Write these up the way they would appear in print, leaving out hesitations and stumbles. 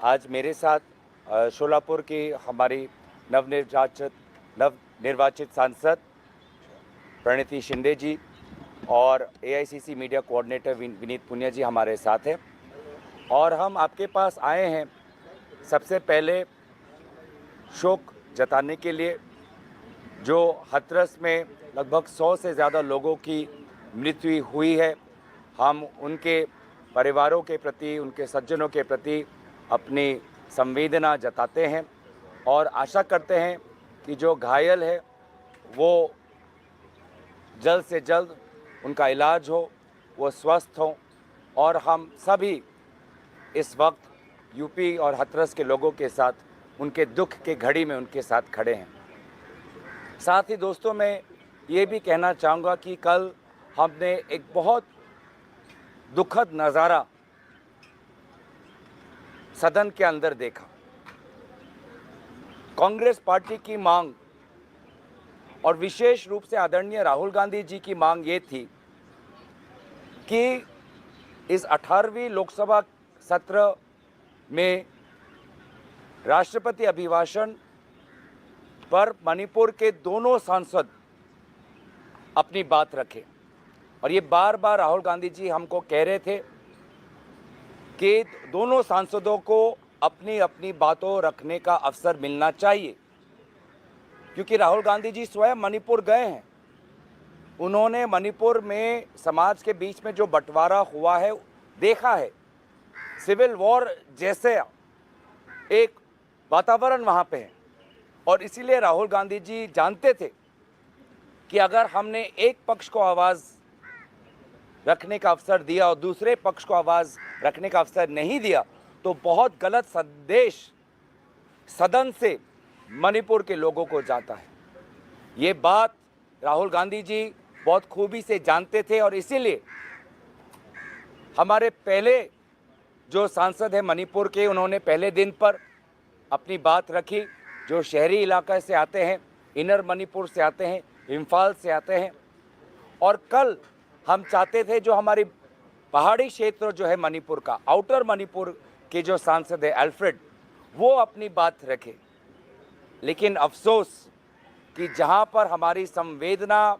आज मेरे साथ शोलापुर की हमारी नवनिर्वाचित सांसद प्रणीति शिंदे जी और AICC media coordinator Vineet Punia ji हमारे साथ हैं और हम आपके पास आए हैं सबसे पहले शोक जताने के लिए जो हाथरस में लगभग 100 से ज़्यादा लोगों की मृत्यु हुई है। हम उनके परिवारों के प्रति, उनके सज्जनों के प्रति अपनी संवेदना जताते हैं और आशा करते हैं कि जो घायल है वो जल्द से जल्द उनका इलाज हो, वो स्वस्थ हों और हम सभी इस वक्त यूपी और हाथरस के लोगों के साथ उनके दुख के घड़ी में उनके साथ खड़े हैं। साथ ही दोस्तों, मैं ये भी कहना चाहूँगा कि कल हमने एक बहुत दुखद नज़ारा सदन के अंदर देखा। कांग्रेस पार्टी की मांग और विशेष रूप से आदरणीय राहुल गांधी जी की मांग ये थी कि इस 18वीं लोकसभा सत्र में राष्ट्रपति अभिभाषण पर मणिपुर के दोनों सांसद अपनी बात रखें। और ये बार बार राहुल गांधी जी हमको कह रहे थे कि दोनों सांसदों को अपनी अपनी बातों रखने का अवसर मिलना चाहिए, क्योंकि राहुल गांधी जी स्वयं मणिपुर गए हैं। उन्होंने मणिपुर में समाज के बीच में जो बंटवारा हुआ है देखा है। सिविल वॉर जैसे एक वातावरण वहाँ पे है और इसीलिए राहुल गांधी जी जानते थे कि अगर हमने एक पक्ष को आवाज़ रखने का अवसर दिया और दूसरे पक्ष को आवाज़ रखने का अवसर नहीं दिया तो बहुत गलत संदेश सदन से मणिपुर के लोगों को जाता है। ये बात राहुल गांधी जी बहुत खूबी से जानते थे और इसीलिए हमारे पहले जो सांसद हैं मणिपुर के, उन्होंने पहले दिन पर अपनी बात रखी। जो शहरी इलाके से आते हैं, इनर मणिपुर से आते हैं, इम्फाल से आते हैं। और कल हम चाहते थे जो हमारी पहाड़ी क्षेत्र जो है मणिपुर का, आउटर मणिपुर के जो सांसद है अल्फ्रेड, वो अपनी बात रखे। लेकिन अफसोस कि जहां पर हमारी संवेदना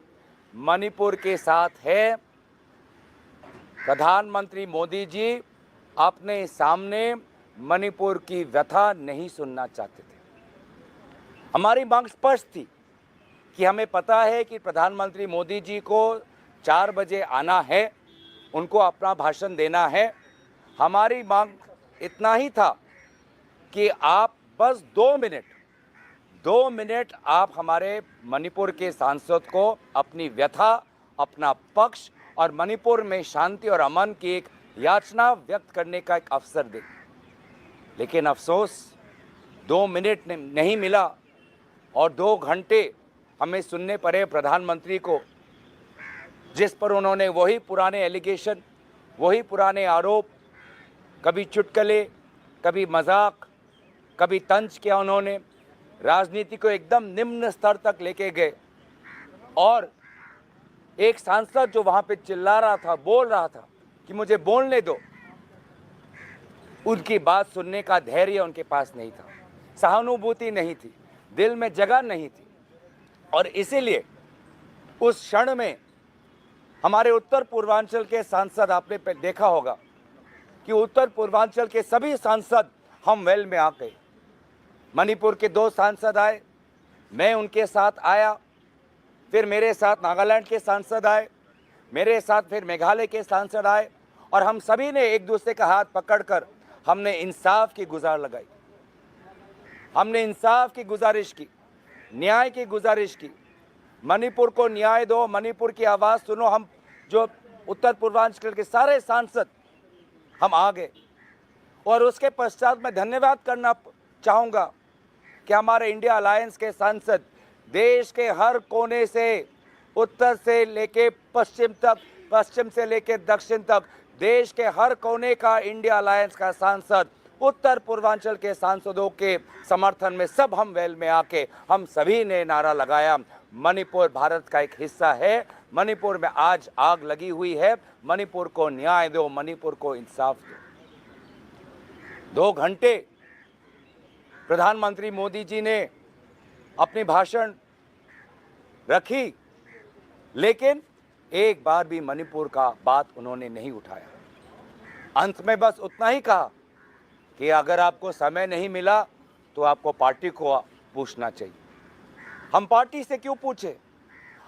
मणिपुर के साथ है, प्रधानमंत्री मोदी जी अपने सामने मणिपुर की व्यथा नहीं सुनना चाहते थे। हमारी मांग स्पष्ट थी कि हमें पता है कि प्रधानमंत्री मोदी जी को 4 बजे आना है, उनको अपना भाषण देना है। हमारी मांग इतना ही था कि आप बस 2 मिनट आप हमारे मणिपुर के सांसद को अपनी व्यथा, अपना पक्ष और मणिपुर में शांति और अमन की एक याचना व्यक्त करने का एक अवसर दें। लेकिन अफसोस 2 मिनट नहीं मिला और 2 घंटे हमें सुनने पड़े प्रधानमंत्री को, जिस पर उन्होंने वही पुराने एलिगेशन, वही पुराने आरोप, कभी चुटकुले, कभी मजाक, कभी तंज किया। उन्होंने राजनीति को एकदम निम्न स्तर तक लेके गए और एक सांसद जो वहाँ पे चिल्ला रहा था, बोल रहा था कि मुझे बोलने दो, उनकी बात सुनने का धैर्य उनके पास नहीं था, सहानुभूति नहीं थी, दिल में जगह नहीं थी। और इसीलिए उस क्षण में हमारे उत्तर पूर्वांचल के सांसद, आपने देखा होगा कि उत्तर पूर्वांचल के सभी सांसद हम वेल में आ गए। मणिपुर के 2 सांसद आए, मैं उनके साथ आया, फिर मेरे साथ नागालैंड के सांसद आए, मेरे साथ फिर मेघालय के सांसद आए और हम सभी ने एक दूसरे का हाथ पकड़कर हमने इंसाफ की गुहार लगाई। हमने इंसाफ की गुजारिश की, न्याय की गुजारिश की। मणिपुर को न्याय दो, मणिपुर की आवाज़ सुनो। हम जो उत्तर पूर्वांचल के सारे सांसद हम आ गए और उसके पश्चात मैं धन्यवाद करना चाहूँगा कि हमारे इंडिया अलायंस के सांसद देश के हर कोने से, उत्तर से लेके पश्चिम तक, पश्चिम से लेके दक्षिण तक, देश के हर कोने का इंडिया अलायंस का सांसद उत्तर पूर्वांचल के सांसदों के समर्थन में सब हम वेल में आके हम सभी ने नारा लगाया, मणिपुर भारत का एक हिस्सा है, मणिपुर में आज आग लगी हुई है, मणिपुर को न्याय दो, मणिपुर को इंसाफ दो। 2 घंटे प्रधानमंत्री मोदी जी ने अपनी भाषण रखी, लेकिन एक बार भी मणिपुर का बात उन्होंने नहीं उठाया। अंत में बस उतना ही कहा कि अगर आपको समय नहीं मिला तो आपको पार्टी को पूछना चाहिए। हम पार्टी से क्यों पूछे?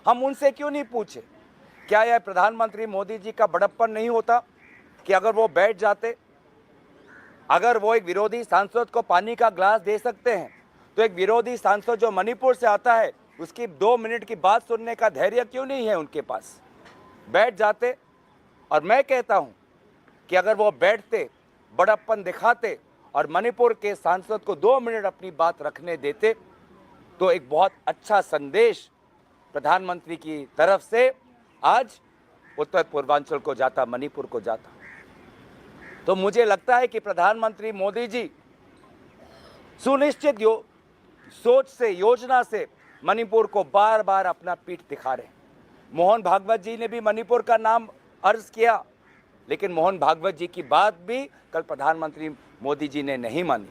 हम उनसे क्यों नहीं पूछे? क्या यह प्रधानमंत्री मोदी जी का बड़प्पन नहीं होता कि अगर वो बैठ जाते, अगर वो एक विरोधी सांसद को पानी का ग्लास दे सकते हैं, तो एक विरोधी सांसद जो मणिपुर से आता है उसकी 2 मिनट की बात सुनने का धैर्य क्यों नहीं है उनके पास? बैठ जाते। और मैं कहता हूं कि अगर वो बैठते, बड़प्पन दिखाते और मणिपुर के सांसद को 2 मिनट अपनी बात रखने देते, तो एक बहुत अच्छा संदेश प्रधानमंत्री की तरफ से आज उत्तर पूर्वांचल को जाता, मणिपुर को जाता। तो मुझे लगता है कि प्रधानमंत्री मोदी जी सुनिश्चित सोच से, योजना से मणिपुर को बार बार अपना पीठ दिखा रहे हैं। मोहन भागवत जी ने भी मणिपुर का नाम अर्ज किया, लेकिन मोहन भागवत जी की बात भी कल प्रधानमंत्री मोदी जी ने नहीं मानी,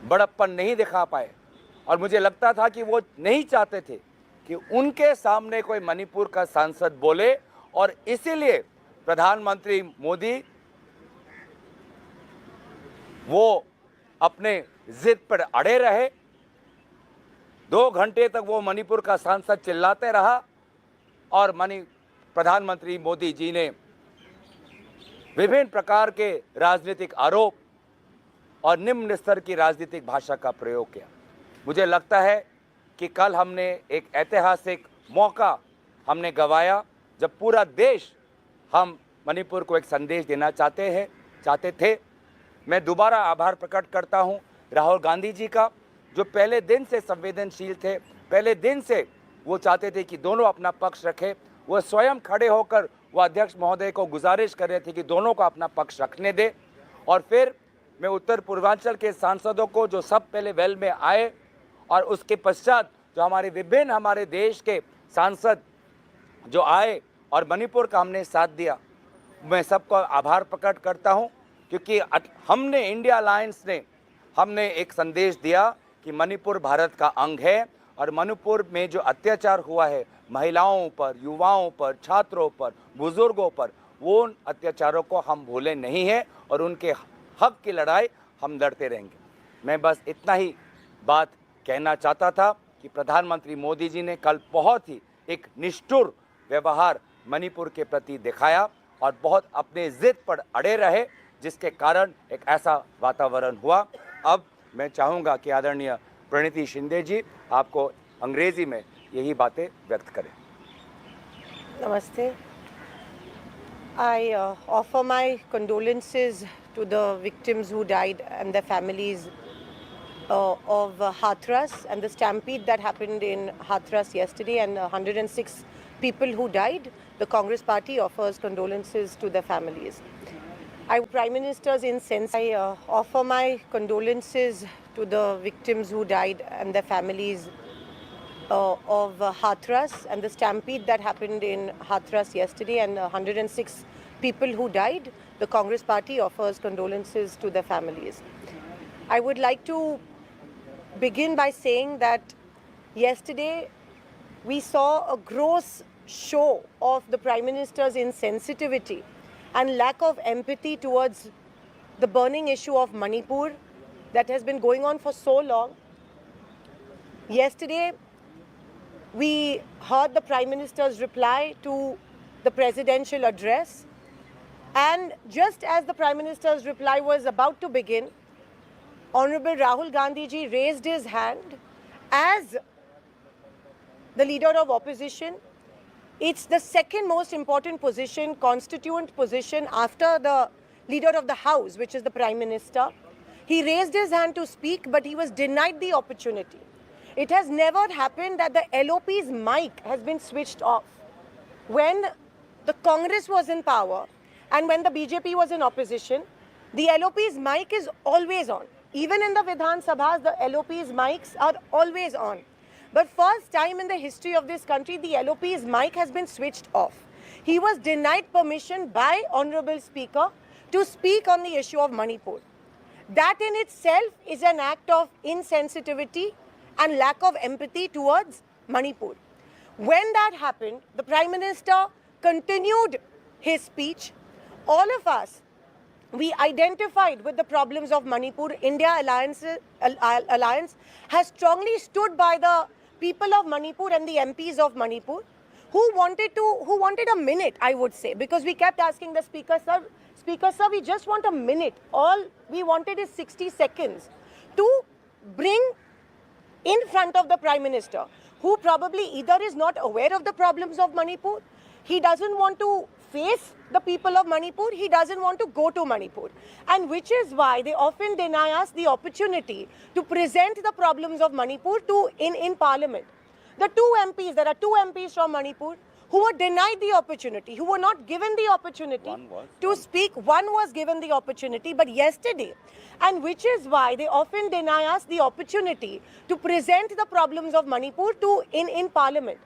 बड़प्पन नहीं दिखा पाए। और मुझे लगता था कि वो नहीं चाहते थे कि उनके सामने कोई मणिपुर का सांसद बोले, और इसीलिए प्रधानमंत्री मोदी वो अपने जिद पर अड़े रहे। 2 घंटे तक वो मणिपुर का सांसद चिल्लाते रहा और प्रधानमंत्री मोदी जी ने विभिन्न प्रकार के राजनीतिक आरोप और निम्न स्तर की राजनीतिक भाषा का प्रयोग किया। मुझे लगता है कि कल हमने एक ऐतिहासिक मौका हमने गंवाया, जब पूरा देश हम मणिपुर को एक संदेश देना चाहते थे। मैं दोबारा आभार प्रकट करता हूं राहुल गांधी जी का, जो पहले दिन से संवेदनशील थे, पहले दिन से वो चाहते थे कि दोनों अपना पक्ष रखें। वो स्वयं खड़े होकर वो अध्यक्ष महोदय को गुजारिश कर रहे थे कि दोनों को अपना पक्ष रखने दे। और फिर मैं उत्तर पूर्वांचल के सांसदों को, जो सब पहले वेल में आए, और उसके पश्चात जो हमारे देश के सांसद जो आए और मणिपुर का हमने साथ दिया, मैं सबको आभार प्रकट करता हूं, क्योंकि हमने इंडिया अलायंस ने हमने एक संदेश दिया कि मणिपुर भारत का अंग है, और मणिपुर में जो अत्याचार हुआ है महिलाओं पर, युवाओं पर, छात्रों पर, बुजुर्गों पर, वो उन अत्याचारों को हम भूले नहीं हैं और उनके हक की लड़ाई हम लड़ते रहेंगे। मैं बस इतना ही बात कहना चाहता था कि प्रधानमंत्री मोदी जी ने कल बहुत ही एक निष्ठुर व्यवहार मणिपुर के प्रति दिखाया और बहुत अपने जिद पर अड़े रहे, जिसके कारण एक ऐसा वातावरण हुआ। अब मैं चाहूँगा कि आदरणीय प्रणीति शिंदे जी आपको अंग्रेजी में यही बातें व्यक्त करें। Namaste. I offer my condolences to the victims who died and their families of Hathras and the stampede that happened in Hathras yesterday, and 106 people who died. The Congress Party offers condolences to their families. Prime Minister's insensitivity. I offer my condolences to the victims who died and their families of Hathras and the stampede that happened in Hathras yesterday, and 106 people who died. The Congress Party offers condolences to their families. I would like to begin by saying that yesterday we saw a gross show of the Prime Minister's insensitivity and lack of empathy towards the burning issue of Manipur that has been going on for so long. Yesterday, we heard the Prime Minister's reply to the presidential address, and just as the Prime Minister's reply was about to begin, Honorable Rahul Gandhi ji raised his hand as the leader of opposition. It's the second most important position, constituent position, after the leader of the House, which is the Prime Minister. He raised his hand to speak, but he was denied the opportunity. It has never happened that the LOP's mic has been switched off. When the Congress was in power and when the BJP was in opposition, the LOP's mic is always on. Even in the Vidhan Sabhas, the LOP's mics are always on. But first time in the history of this country, the LOP's mic has been switched off. He was denied permission by Honorable Speaker to speak on the issue of Manipur. That in itself is an act of insensitivity and lack of empathy towards Manipur. When that happened, the Prime Minister continued his speech. All of us, we identified with the problems of Manipur. India Alliance has strongly stood by the people of Manipur and the MPs of Manipur who wanted a minute, I would say, because we kept asking the Speaker, sir, we just want a minute. All we wanted is 60 seconds to bring in front of the Prime Minister, who probably either is not aware of the problems of Manipur, he doesn't want to face the people of Manipur, he doesn't want to go to Manipur. And which is why they often deny us the opportunity to present the problems of Manipur in Parliament. The two MPs, there are two MPs from Manipur who were denied the opportunity, who were not given the opportunity to speak. One was given the opportunity, but yesterday, and which is why they often deny us the opportunity to present the problems of Manipur in Parliament.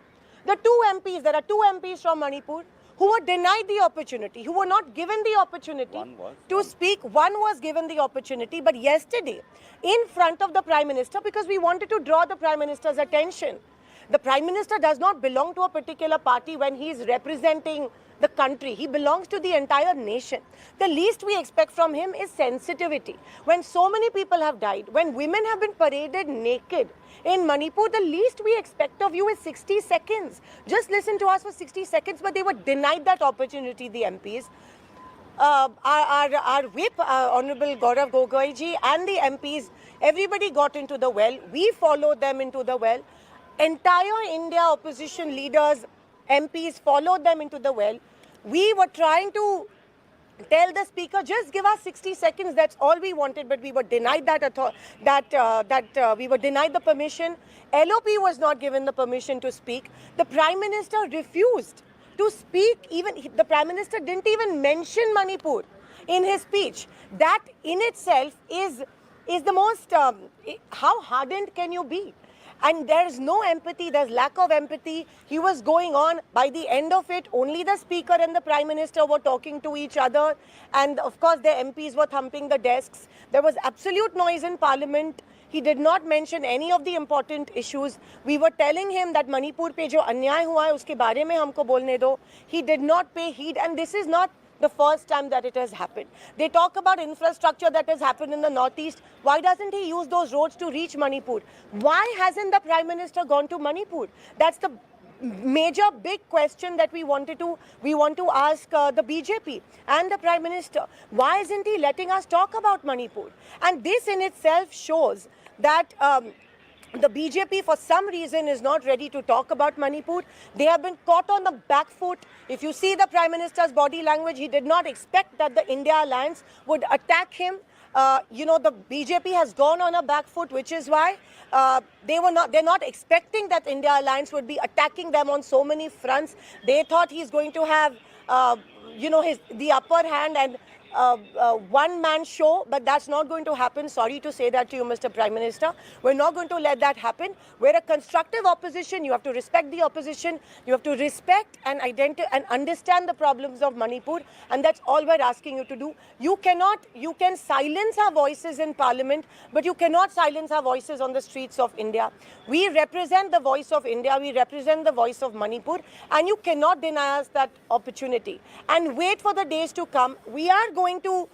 The two MPs, there are two MPs from Manipur who were denied the opportunity, who were not given the opportunity to speak. One was given the opportunity, but yesterday, in front of the Prime Minister, because we wanted to draw the Prime Minister's attention. The Prime Minister does not belong to a particular party when he is representing the country. He belongs to the entire nation. The least we expect from him is sensitivity. When so many people have died, when women have been paraded naked in Manipur, the least we expect of you is 60 seconds. Just listen to us for 60 seconds, but they were denied that opportunity, the MPs. Our whip, Honorable Gaurav Gogoi ji, and the MPs, everybody got into the well. We followed them into the well. Entire India opposition leaders, MPs followed them into the well. We were trying to tell the Speaker, just give us 60 seconds, that's all we wanted, but we were denied we were denied the permission. LOP was not given the permission to speak. The Prime Minister refused to speak. Even the Prime Minister didn't even mention Manipur in his speech. That in itself is the most, how hardened can you be? And there's no empathy, there's lack of empathy. He was going on. By the end of it, only the Speaker and the Prime Minister were talking to each other. And of course, the MPs were thumping the desks. There was absolute noise in Parliament. He did not mention any of the important issues. We were telling him that Manipur pe jo अन्याय हुआ है, उसके बारे में हमको बोलने दो. He did not pay heed, and this is not the first time that it has happened. They talk about infrastructure that has happened in the northeast. Why doesn't he use those roads to reach Manipur? Why hasn't the Prime Minister gone to Manipur? That's the major big question that we want to ask the BJP and the Prime Minister. Why isn't he letting us talk about Manipur? And this in itself shows that the BJP, for some reason, is not ready to talk about Manipur. They have been caught on the back foot. If you see the Prime Minister's body language, he did not expect that the India Alliance would attack him. The BJP has gone on a back foot, which is why they're not expecting that India Alliance would be attacking them on so many fronts. They thought he's going to have, the upper hand and one-man show, but that's not going to happen. Sorry to say that to you, Mr. Prime Minister. We're not going to let that happen. We're a constructive opposition. You have to respect the opposition. You have to respect and understand the problems of Manipur, and that's all we're asking you to do. You can silence our voices in Parliament, but you cannot silence our voices on the streets of India. We represent the voice of India. We represent the voice of Manipur, and you cannot deny us that opportunity. And wait for the days to come. We are going to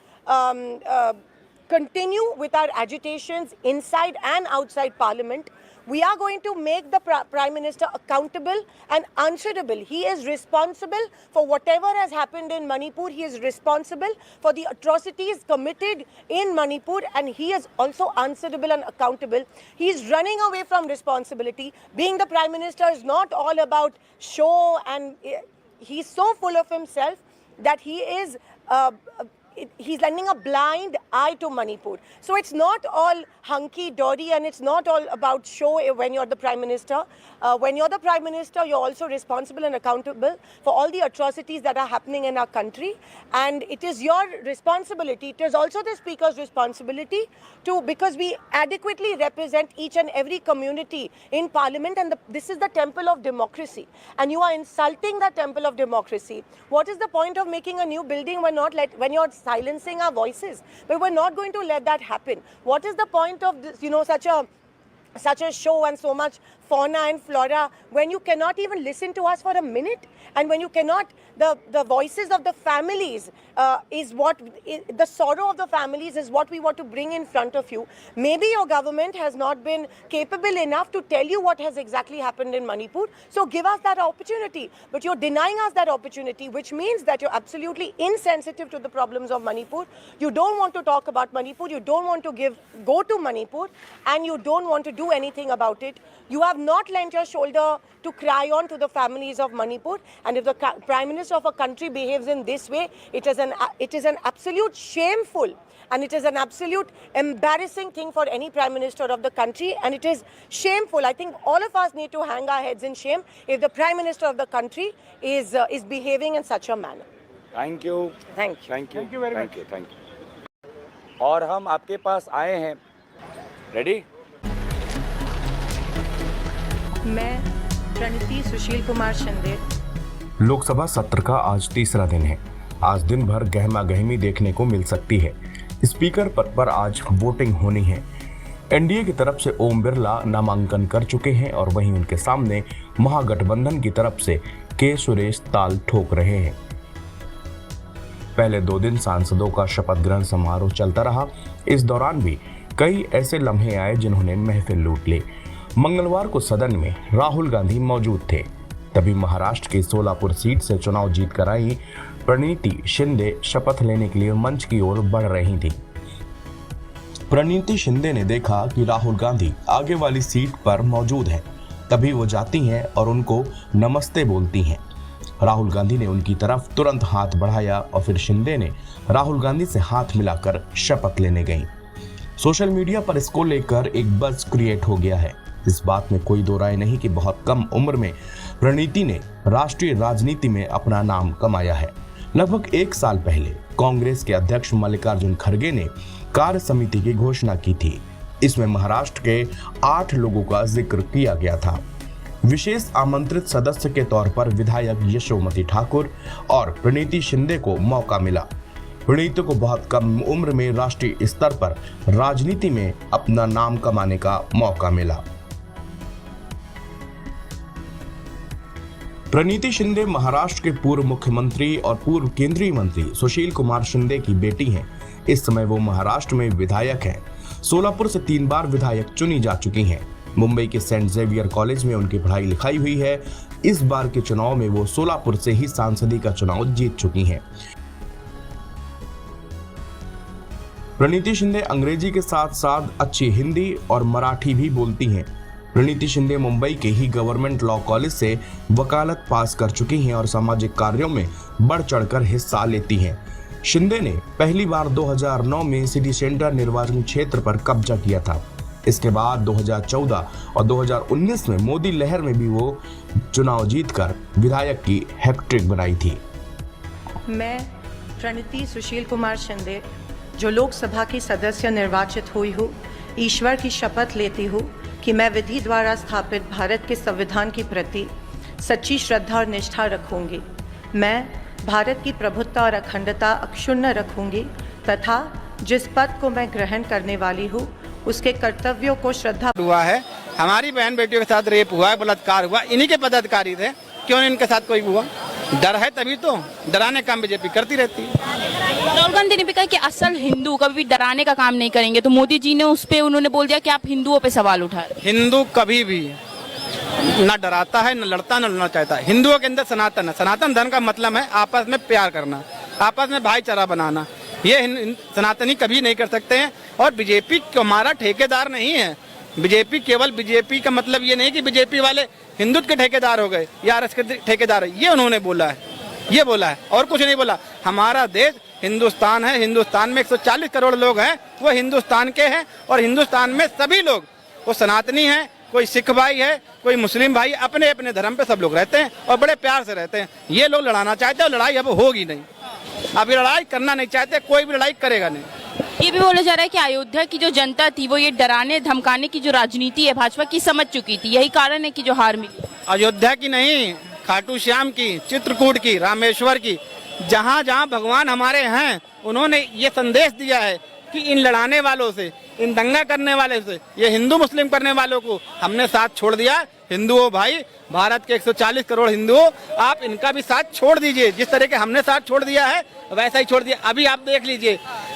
continue with our agitations inside and outside Parliament. We are going to make the Prime Minister accountable and answerable. He is responsible for whatever has happened in Manipur. He is responsible for the atrocities committed in Manipur, and he is also answerable and accountable. He is running away from responsibility. Being the Prime Minister is not all about show, and he's so full of himself that he is he's lending a blind eye to Manipur. So it's not all hunky-dory and it's not all about show when you're the Prime Minister. When you're the Prime Minister, you're also responsible and accountable for all the atrocities that are happening in our country. And it is your responsibility, it is also the Speaker's responsibility because we adequately represent each and every community in Parliament, and this is the temple of democracy. And you are insulting the temple of democracy. What is the point of making a new building when you're silencing our voices. But we're not going to let that happen. What is the point of this, such a show and so much fauna and flora when you cannot even listen to us for a minute, and when you cannot, the voices of the families the sorrow of the families is what we want to bring in front of you. Maybe your government has not been capable enough to tell you what has exactly happened in Manipur, so give us that opportunity. But you're denying us that opportunity, which means that you're absolutely insensitive to the problems of Manipur. You don't want to talk about Manipur, you don't want to go to Manipur, and you don't want to do anything about it. You have not lent your shoulder to cry on to the families of Manipur, and if the Prime Minister of a country behaves in this way, it is an absolute shameful and it is an absolute embarrassing thing for any Prime Minister of the country, and it is shameful. I think all of us need to hang our heads in shame if the Prime Minister of the country is behaving in such a manner. Thank you Thank you. Thank you Thank you very thank you thank you. और हम आपके पास आए हैं, ready? मैं प्रणीति सुशील कुमार शिंदे। लोकसभा सत्र का आज तीसरा दिन है। आज दिन भर गहमा गहमी देखने को मिल सकती है। स्पीकर पद पर आज वोटिंग होनी है। एनडीए की तरफ से ओम बिरला नामांकन कर चुके हैं और वहीं उनके सामने महागठबंधन की तरफ से के सुरेश ताल ठोक रहे हैं। पहले 2 दिन सांसदों का शपथ ग्रहण समारोह चलता रहा। इस दौरान भी कई ऐसे लम्हे आए जिन्होंने महफिल लूट ली। मंगलवार को सदन में राहुल गांधी मौजूद थे। तभी महाराष्ट्र की सोलापुर सीट से चुनाव जीत कर आई प्रणीति शिंदे शपथ लेने के लिए मंच की ओर बढ़ रही थी। प्रणीति शिंदे ने देखा कि राहुल गांधी आगे वाली सीट पर मौजूद हैं। तभी वो जाती हैं और उनको नमस्ते बोलती हैं। राहुल गांधी ने उनकी तरफ तुरंत हाथ बढ़ाया और फिर शिंदे ने राहुल गांधी से हाथ मिलाकर शपथ लेने गईं। सोशल मीडिया पर इसको लेकर एक बज़ क्रिएट हो गया है। इस बात में कोई दो राय नहीं कि बहुत कम उम्र में प्रणीति ने राष्ट्रीय राजनीति में अपना नाम कमाया है। लगभग 1 साल पहले कांग्रेस के अध्यक्ष मल्लिकार्जुन खड़गे ने कार्य समिति की घोषणा की थी। इसमें महाराष्ट्र के 8 लोगों का जिक्र किया गया था। विशेष आमंत्रित सदस्य के तौर पर विधायक यशोमती ठाकुर और प्रणीति शिंदे को मौका मिला। प्रणीति को बहुत कम उम्र में राष्ट्रीय स्तर पर राजनीति में अपना नाम कमाने का मौका मिला। प्रणीति शिंदे महाराष्ट्र के पूर्व मुख्यमंत्री और पूर्व केंद्रीय मंत्री सुशील कुमार शिंदे की बेटी हैं। इस समय वो महाराष्ट्र में विधायक हैं। सोलापुर से 3 बार विधायक चुनी जा चुकी हैं। मुंबई के सेंट जेवियर कॉलेज में उनकी पढ़ाई लिखाई हुई है। इस बार के चुनाव में वो सोलापुर से ही सांसदी का चुनाव जीत चुकी हैं। प्रणीति शिंदे अंग्रेजी के साथ साथ अच्छी हिंदी और मराठी भी बोलती हैं। प्रणीति शिंदे मुंबई के ही गवर्नमेंट लॉ कॉलेज से वकालत पास कर चुकी हैं और सामाजिक कार्यों में बढ़ चढ़कर हिस्सा लेती हैं। शिंदे ने पहली बार 2009 में सिटी सेंटर निर्वाचन क्षेत्र पर कब्जा किया था। इसके बाद 2014 और 2019 में मोदी लहर में भी वो चुनाव जीतकर विधायक की हैट्रिक बनाई थी। मैं प्रणीति सुशील कुमार शिंदे, जो लोकसभा की सदस्य निर्वाचित हुई हूँ, ईश्वर की शपथ लेती हूँ कि मैं विधि द्वारा स्थापित भारत के संविधान के प्रति सच्ची श्रद्धा और निष्ठा रखूंगी। मैं भारत की प्रभुत्व और अखंडता अक्षुण्ण रखूंगी तथा जिस पद को मैं ग्रहण करने वाली हूँ उसके कर्तव्यों को श्रद्धा हुआ है। हमारी बहन बेटियों के साथ रेप हुआ है, बलात्कार हुआ, इन्हीं के पदाधिकारी थे। क्यों इनके साथ कोई हुआ? डर है तभी तो। डराने काम बीजेपी करती रहती है। राहुल गांधी ने भी कहा कि असल हिंदू कभी भी डराने का काम नहीं करेंगे, तो मोदी जी ने उस पे उन्होंने बोल दिया कि आप हिंदुओं पे सवाल उठा रहे। हिंदू कभी भी न डराता है, न लड़ता, न लड़ना चाहता है। हिंदुओं के अंदर सनातन है। सनातन धर्म का मतलब है आपस में प्यार करना, आपस में भाईचारा बनाना। ये सनातनी कभी नहीं कर सकते हैं। और बीजेपी हमारा ठेकेदार नहीं है। बीजेपी केवल बीजेपी का मतलब ये नहीं कि बीजेपी वाले हिंदुत्व के ठेकेदार हो गए या आरएस के ठेकेदार है। ये उन्होंने बोला है, ये बोला है और कुछ नहीं बोला। हमारा देश हिंदुस्तान है। हिंदुस्तान में 140 करोड़ लोग हैं, वो हिंदुस्तान के हैं। और हिंदुस्तान में सभी लोग, वो सनातनी हैं, कोई सिख भाई है, कोई मुस्लिम भाई, अपने अपने धर्म पे सब लोग रहते हैं और बड़े प्यार से रहते हैं। ये लोग लड़ाना चाहते हैं और लड़ाई अब होगी नहीं। अब ये लड़ाई करना नहीं चाहते, कोई भी लड़ाई करेगा नहीं। ये भी बोला जा रहा है कि अयोध्या की जो जनता थी वो ये डराने धमकाने की जो राजनीति है भाजपा की समझ चुकी थी। यही कारण है कि जो हार मिली। अयोध्या की नहीं, खाटू श्याम की, चित्रकूट की, रामेश्वर की, जहाँ जहाँ भगवान हमारे हैं उन्होंने ये संदेश दिया है कि इन लड़ाने वालों से, इन दंगा करने वाले से, ये हिंदू मुस्लिम करने वालों को हमने साथ छोड़ दिया। हिंदुओं भाई, भारत के 140 करोड़ हिंदुओं, आप इनका भी साथ छोड़ दीजिए। जिस तरह के हमने साथ छोड़ दिया है वैसा ही छोड़ दिया। अभी आप देख लीजिए,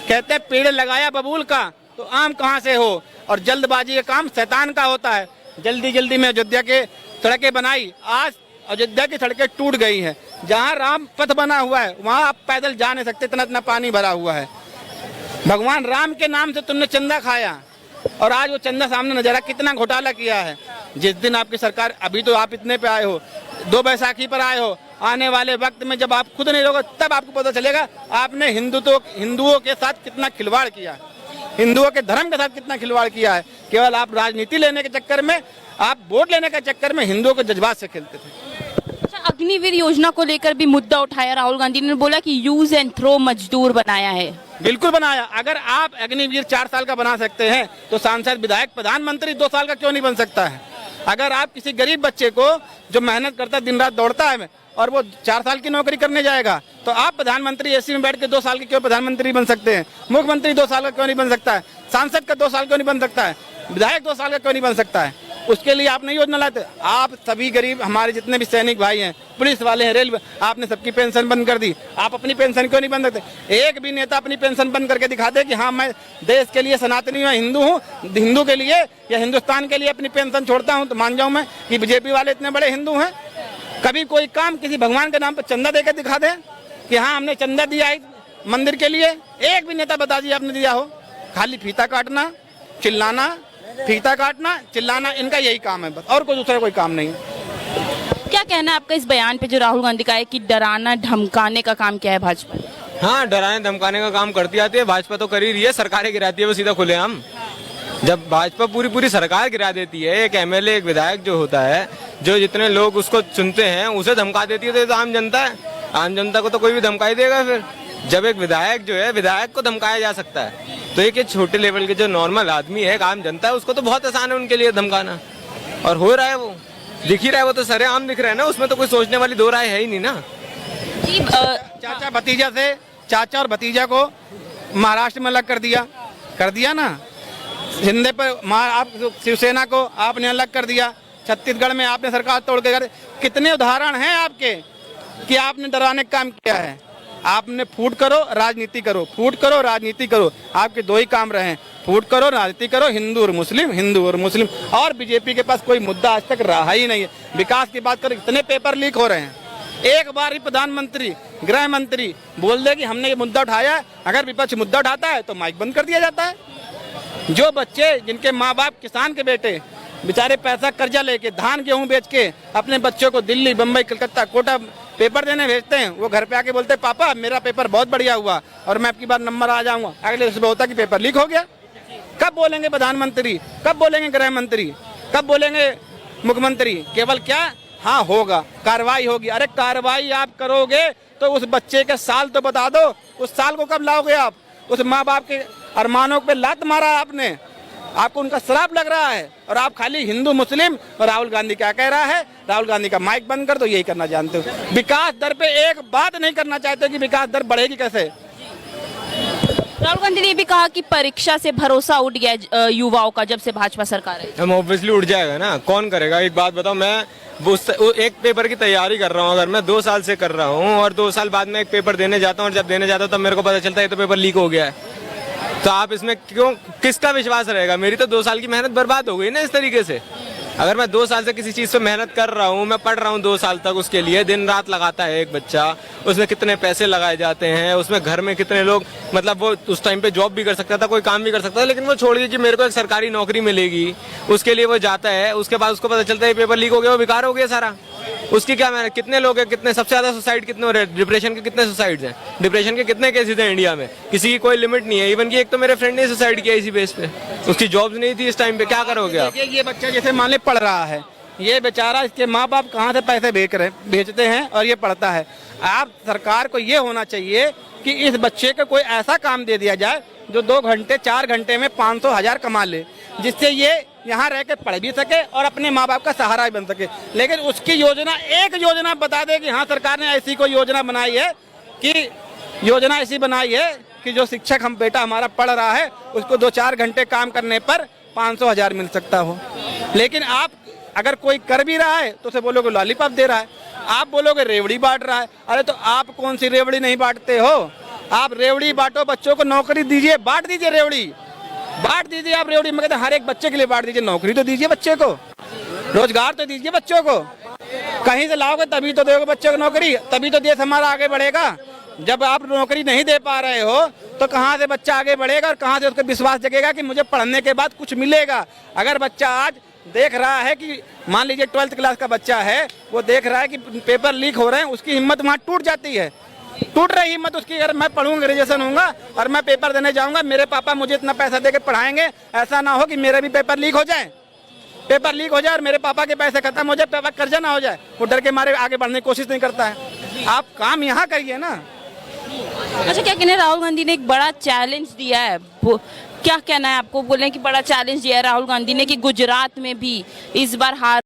कहते हैं पेड़ लगाया बबूल का तो आम कहाँ से हो, और जल्दबाजी का काम शैतान का होता है। जल्दी जल्दी में अयोध्या के सड़कें बनाई, आज अयोध्या की सड़कें टूट गई हैं। जहाँ राम पथ बना हुआ है वहाँ आप पैदल जा नहीं सकते, इतना इतना पानी भरा हुआ है। भगवान राम के नाम से तुमने चंदा खाया और आज वो चंदा सामने नजर आ, कितना घोटाला किया है। जिस दिन आपकी सरकार, अभी तो आप इतने पे आए हो, 2 बैसाखी पर आए हो, आने वाले वक्त में जब आप खुद नहीं रहोगे तब आपको पता चलेगा आपने हिंदुओं के साथ कितना खिलवाड़ किया, हिंदुओं के धर्म के साथ कितना खिलवाड़ किया है। केवल आप राजनीति लेने के चक्कर में, आप वोट लेने के चक्कर में हिंदुओं के जज्बात से खेलते थे। अच्छा, अग्निवीर योजना को लेकर भी मुद्दा उठाया राहुल गांधी ने, बोला कि यूज एंड थ्रो मजदूर बनाया है। बिल्कुल बनाया। अगर आप अग्निवीर 4 साल का बना सकते हैं तो सांसद, विधायक, प्रधानमंत्री 2 साल का क्यों नहीं बन सकता है? अगर आप किसी गरीब बच्चे को जो मेहनत करता है, दिन रात दौड़ता है और वो 4 साल की नौकरी करने जाएगा, तो आप प्रधानमंत्री एसी में बैठ के 2 साल के क्यों प्रधानमंत्री बन सकते हैं? मुख्यमंत्री 2 साल का क्यों नहीं बन सकता है? सांसद का 2 साल क्यों नहीं बन सकता है? विधायक 2 साल का क्यों नहीं बन सकता है? उसके लिए आपने योजना लाते। आप सभी गरीब, हमारे जितने भी सैनिक भाई हैं, पुलिस वाले हैं, रेलवे, आपने सबकी पेंशन बंद कर दी। आप अपनी पेंशन क्यों नहीं बंद करते? एक भी नेता अपनी पेंशन बंद करके दिखा दे कि हाँ, मैं देश के लिए सनातनी, मैं हिंदू हूँ, हिंदू के लिए या हिंदुस्तान के लिए अपनी पेंशन छोड़ता हूँ, तो मान जाऊँ मैं कि बीजेपी वाले इतने बड़े हिंदू हैं। कभी कोई काम किसी भगवान के नाम पर चंदा देकर दिखा दे कि हाँ, हमने चंदा दिया है मंदिर के लिए। एक भी नेता बता दिया आपने दिया हो। खाली फीता काटना, चिल्लाना, फीता काटना, चिल्लाना, इनका यही काम है बस, और कोई दूसरा कोई काम नहीं। क्या कहना है आपका इस बयान पे जो राहुल गांधी का है कि डराना धमकाने का काम क्या है भाजपा? हाँ, डराने धमकाने का काम करती आती है भाजपा, तो कर ही रही है। सरकारें गिराती है वो सीधा खुलेआम। जब भाजपा पूरी सरकार गिरा देती है, एक एमएलए, एक विधायक जो होता है, जो जितने लोग उसको चुनते हैं, उसे धमका देती है, तो ये तो आम जनता है। आम जनता को तो कोई भी धमकाई देगा। फिर जब एक विधायक जो है, विधायक को धमकाया जा सकता है, तो एक छोटे लेवल के जो नॉर्मल आदमी है, आम जनता है, उसको तो बहुत आसान है उनके लिए धमकाना। और हो रहा है, वो दिख ही रहा है, वो तो सरेआम दिख रहा है ना, उसमें तो कोई सोचने वाली 2 राय है ही नहीं ना। जी, चाचा भतीजा से, चाचा और भतीजा को महाराष्ट्र में अलग कर दिया ना। शिंदे पर आप शिवसेना को आपने अलग कर दिया। छत्तीसगढ़ में आपने सरकार तोड़ के कर। कितने उदाहरण हैं आपके कि आपने डराने का काम किया है। आपने फूट करो, राजनीति करो, फूट करो, राजनीति करो। आपके 2 ही काम रहे हैं, फूट करो, राजनीति करो, हिंदू और मुस्लिम, हिंदू और मुस्लिम। और बीजेपी के पास कोई मुद्दा आज तक रहा ही नहीं है। विकास की बात करो, इतने पेपर लीक हो रहे हैं। एक बार ही प्रधानमंत्री, गृह मंत्री बोल दे कि हमने ये मुद्दा उठाया है, अगर विपक्ष मुद्दा उठाता है तो माइक बंद कर दिया जाता है। जो बच्चे, जिनके माँ बाप किसान के बेटे बेचारे पैसा कर्जा लेके धान गेहूं बेच के अपने बच्चों को दिल्ली, बम्बई, कलकत्ता, कोटा पेपर देने भेजते हैं, वो घर पे आके बोलते हैं पापा मेरा पेपर बहुत बढ़िया हुआ और मैं आपकी बार नंबर आ जाऊंगा। अगले सुबह होता कि पेपर लीक हो गया। कब बोलेंगे प्रधानमंत्री, कब बोलेंगे गृह मंत्री, कब बोलेंगे मुख्यमंत्री? केवल क्या, हाँ होगा, कार्रवाई होगी। अरे कार्रवाई आप करोगे तो उस बच्चे के साल तो बता दो, उस साल को कब लाओगे आप? उस माँ बाप के अरमानों पे लात मारा आपने, आपको उनका श्राप लग रहा है। और आप खाली हिंदू मुस्लिम, और राहुल गांधी क्या कह रहा है? राहुल गांधी का माइक बंद कर दो, यही करना जानते हो। विकास दर पे एक बात नहीं करना चाहते कि विकास दर बढ़ेगी कैसे। राहुल गांधी ने ये भी कहा कि परीक्षा से भरोसा उठ गया युवाओं का जब से भाजपा सरकार है। हम ऑब्वियसली उठ जाएगा ना, कौन करेगा? एक बात बताओ, मैं एक पेपर की तैयारी कर रहा हूँ, अगर मैं 2 साल से कर रहा हूँ और 2 साल बाद में एक पेपर देने जाता हूँ, और जब देने जाता हूँ तब मेरे को पता चलता है ये तो पेपर लीक हो गया है, तो आप इसमें क्यों, किसका विश्वास रहेगा? मेरी तो 2 साल की मेहनत बर्बाद हो गई ना इस तरीके से। अगर मैं 2 साल से किसी चीज़ पे मेहनत कर रहा हूँ, मैं पढ़ रहा हूँ 2 साल तक, उसके लिए दिन रात लगाता है एक बच्चा, उसमें कितने पैसे लगाए जाते हैं, उसमें घर में कितने लोग, मतलब वो उस टाइम पे जॉब भी कर सकता था, कोई काम भी कर सकता था, लेकिन वो छोड़ कि मेरे को एक सरकारी नौकरी मिलेगी, उसके लिए वो जाता है। उसके बाद उसको पता चलता है पेपर लीक हो गया, वो बेकार हो गया सारा। उसकी क्या मेहनत? कितने लोग हैं, कितने, सबसे ज्यादा सुसाइड कितने हो रहे हैं? डिप्रेशन के कितने सुसाइड्स हैं? डिप्रेशन के कितने केसेस हैं इंडिया में? किसी की कोई लिमिट नहीं है। इवन कि एक तो मेरे फ्रेंड ने सुसाइड किया इसी बेस पे, उसकी जॉब्स नहीं थी इस टाइम पे। क्या करोगे आप? ये बच्चा जैसे मान ले पढ़ रहा है, ये बेचारा, इसके माँ बाप कहाँ से पैसे भेजते हैं और ये पढ़ता है। आप सरकार को ये होना चाहिए कि इस बच्चे को कोई ऐसा काम दे दिया जाए जो 2 घंटे 4 घंटे में 500,000 कमा ले, जिससे ये यहाँ रह के पढ़ भी सके और अपने माँ बाप का सहारा भी बन सके। लेकिन उसकी योजना, एक योजना बता दे कि हाँ सरकार ने ऐसी कोई योजना बनाई है कि योजना ऐसी बनाई है कि जो शिक्षक हम बेटा हमारा पढ़ रहा है उसको 2-4 घंटे काम करने पर 500-1000 मिल सकता हो। लेकिन आप अगर कोई कर भी रहा है तो उसे बोलोगे लॉलीपॉप दे रहा है, आप बोलोगे रेवड़ी बांट रहा है। अरे तो आप कौन सी रेवड़ी नहीं बांटते हो? आप रेवड़ी बांटो, बच्चों को नौकरी दीजिए, बांट दीजिए रेवड़ी, बांट दीजिए आप रेवड़ी। मैं कहता हर एक बच्चे के लिए बांट दीजिए, नौकरी तो दीजिए बच्चे को, रोजगार तो दीजिए बच्चों को। कहीं से लाओगे तभी तो दोगे बच्चों को नौकरी, तभी तो देश हमारा आगे बढ़ेगा। जब आप नौकरी नहीं दे पा रहे हो तो कहाँ से बच्चा आगे बढ़ेगा और कहाँ से उसको विश्वास जगेगा कि मुझे पढ़ने के बाद कुछ मिलेगा। अगर बच्चा आज देख रहा है कि मान लीजिए 12th क्लास का बच्चा है, वो देख रहा है कि पेपर लीक हो रहे हैं, उसकी हिम्मत वहाँ टूट जाती है, टूट रही हिम्मत उसकी। अगर मैं पढ़ूंगा, ग्रेजुएशन होऊंगा और मैं पेपर देने जाऊंगा, मेरे पापा मुझे इतना पैसा देके पढ़ाएंगे, ऐसा ना हो कि मेरे भी पेपर लीक हो जाए, पेपर लीक हो जाए और मेरे पापा के पैसे खत्म हो जाए, पापा कर्जा ना हो जाए। वो डर के मारे आगे बढ़ने की कोशिश नहीं करता है। आप काम यहाँ करिए ना। अच्छा, क्या कहना है, राहुल गांधी ने एक बड़ा चैलेंज दिया है, क्या कहना है आपको? बोले कि बड़ा चैलेंज दिया है राहुल गांधी ने कि गुजरात में भी इस बार हार